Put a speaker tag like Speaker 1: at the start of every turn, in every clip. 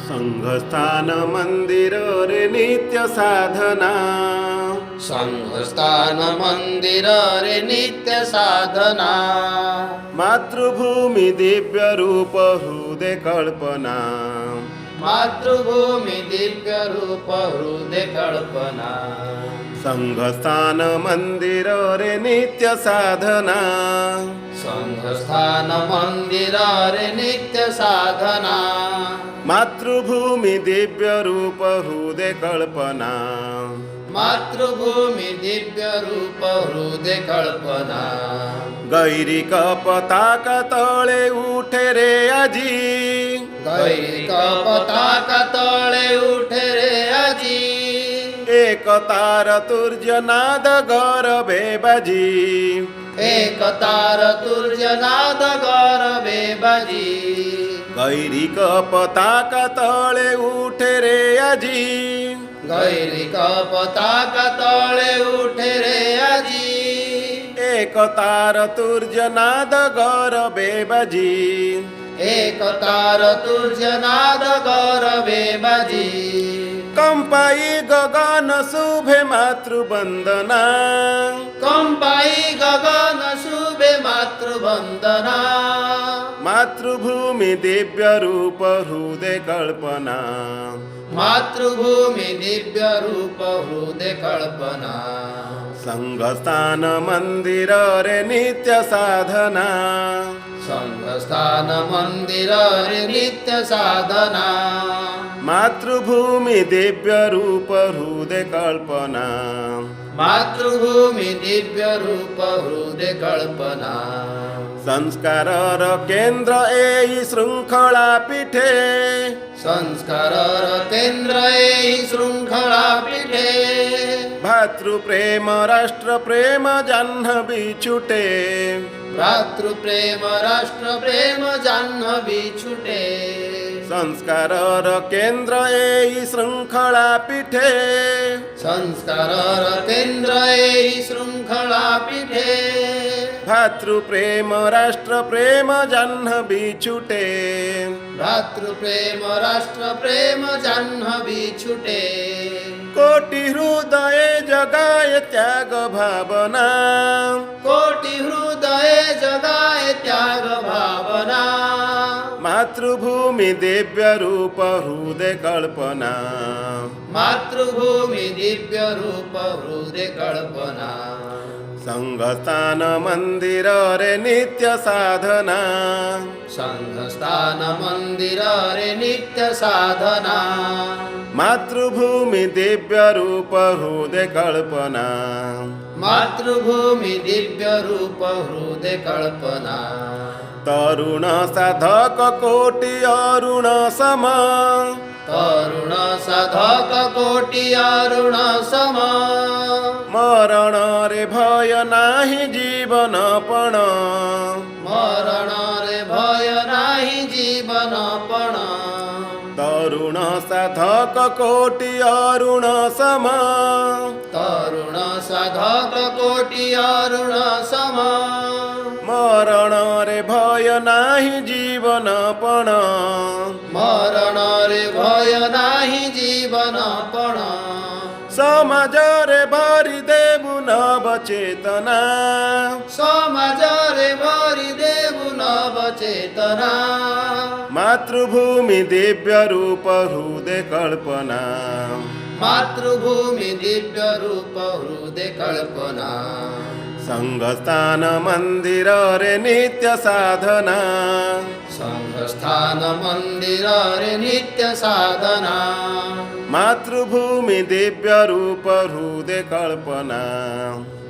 Speaker 1: संघस्थान मंदिर रे नित्य साधना।
Speaker 2: संघस्थान मंदिर रे नित्य साधना।
Speaker 1: मातृभूमि दिव्य रूप हृदय कल्पना।
Speaker 2: मातृभूमि दिव्य रूप हृदय कल्पना।
Speaker 1: संघस्थान मंदिर रे नित्य साधना।
Speaker 2: संघस्थान मंदिर रे नित्य साधना।
Speaker 1: मातृभूमि दिव्य रूप हृदय कल्पना।
Speaker 2: मातृभूमि दिव्य रूप हृदय कल्पना।
Speaker 1: गैरिक पताका तले उठे रे आजी।
Speaker 2: गैरिक पताका तले उठे रे आजी।
Speaker 1: एकतार तुर्यनाद गरबे बाजी।
Speaker 2: एकतार तुर्यनाद गरबे बाजी।
Speaker 1: गैरिक पताका तले उठे रे आजी।
Speaker 2: गैरिक पताका तले उठे रे आजी।
Speaker 1: एकतार तुर्यनाद गरबे बाजी।
Speaker 2: एकतार तुर्यनाद गरबे बाजी।
Speaker 1: कंपाई गगन शुभे मातृवंदना।
Speaker 2: कंपाई गगन शुभे मातृवंदना।
Speaker 1: मातृभूमि दिव्य रूप हृदय कल्पना।
Speaker 2: मातृभूमि दिव्य रूप हृदय कल्पना।
Speaker 1: संघस्थान मंदिर रे नित्य साधना।
Speaker 2: संघस्थान मंदिर रे नित्य साधना।
Speaker 1: मातृभूमि दिव्य रूप हृदय कल्पना।
Speaker 2: मातृभूमि दिव्य रूप हृदय कल्पना।
Speaker 1: संस्कार केंद्र एई श्रृंखला पीठे।
Speaker 2: संस्कार केंद्र एई श्रृंखला पीठे।
Speaker 1: भातृप्रेम राष्ट्र प्रेम जाह्नवी छुटे।
Speaker 2: भातृप्रेम राष्ट्र प्रेम जाह्नवी छुटे।
Speaker 1: संस्कार केंद्र एई श्रृंखला पीठे।
Speaker 2: संस्कार केंद्र एई श्रृंखला पीठे।
Speaker 1: भातृप्रेम राष्ट्र प्रेम जाह्नवी छुटे।
Speaker 2: भातृप्रेम राष्ट्र प्रेम जाह्नवी छुटे।
Speaker 1: कोटि हृदय जगाए त्याग भावना।
Speaker 2: कोटि हृदय जगाए त्याग भावना।
Speaker 1: मातृभूमि दिव्य रूप हृदय कल्पना।
Speaker 2: मातृभूमि दिव्य रूप हृदय कल्पना।
Speaker 1: संघस्थान मंदिर रे नित्य साधना।
Speaker 2: संघस्थान मंदिर रे नित्य साधना।
Speaker 1: मातृभूमि दिव्य रूप हृदय कल्पना।
Speaker 2: मातृभूमि दिव्य रूप हृदय कल्पना।
Speaker 1: तरुण साधक कोटि अरुण सम।
Speaker 2: तरुण साधक कोटि अरुण सम।
Speaker 1: मरण रे भय नाही जीवन पण।
Speaker 2: मरण रे भय नाही जीवन पण।
Speaker 1: तरुण साधक कोटि अरुण सम।
Speaker 2: तरुण साधक कोटि अरुण सम।
Speaker 1: मरण रे भय नाही जीवन पण।
Speaker 2: मरण रे भय नाही जीवन पण।
Speaker 1: समाज रे भरी देबु नव चेतना।
Speaker 2: समाज रे भरी देबु नव चेतना।
Speaker 1: मातृभूमि दिव्य रूप हृदय कल्पना।
Speaker 2: मातृभूमि दिव्य रूप हृदय कल्पना।
Speaker 1: संघस्थान मंदिर रे नित्य साधना।
Speaker 2: संघस्थान मंदिर रे नित्य साधना।
Speaker 1: मातृभूमि दिव्य रूप हृदय कल्पना।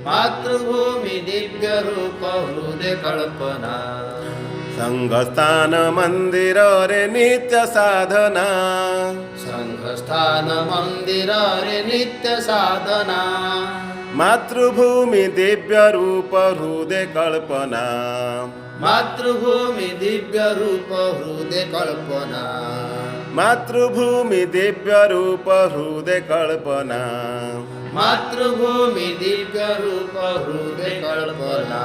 Speaker 2: मातृभूमि दिव्य रूप हृदय कल्पना।
Speaker 1: संघस्थान मंदिर रे नित्य साधना।
Speaker 2: संघस्थान मंदिर रे नित्य साधना।
Speaker 1: मातृभूमि दिव्य रूप हृदय कल्पना।
Speaker 2: मातृभूमि दिव्य रूप हृदय कल्पना।
Speaker 1: मातृभूमि दिव्य रूप हृदय कल्पना।
Speaker 2: मातृभूमि दिव्य रूप हृदय कल्पना।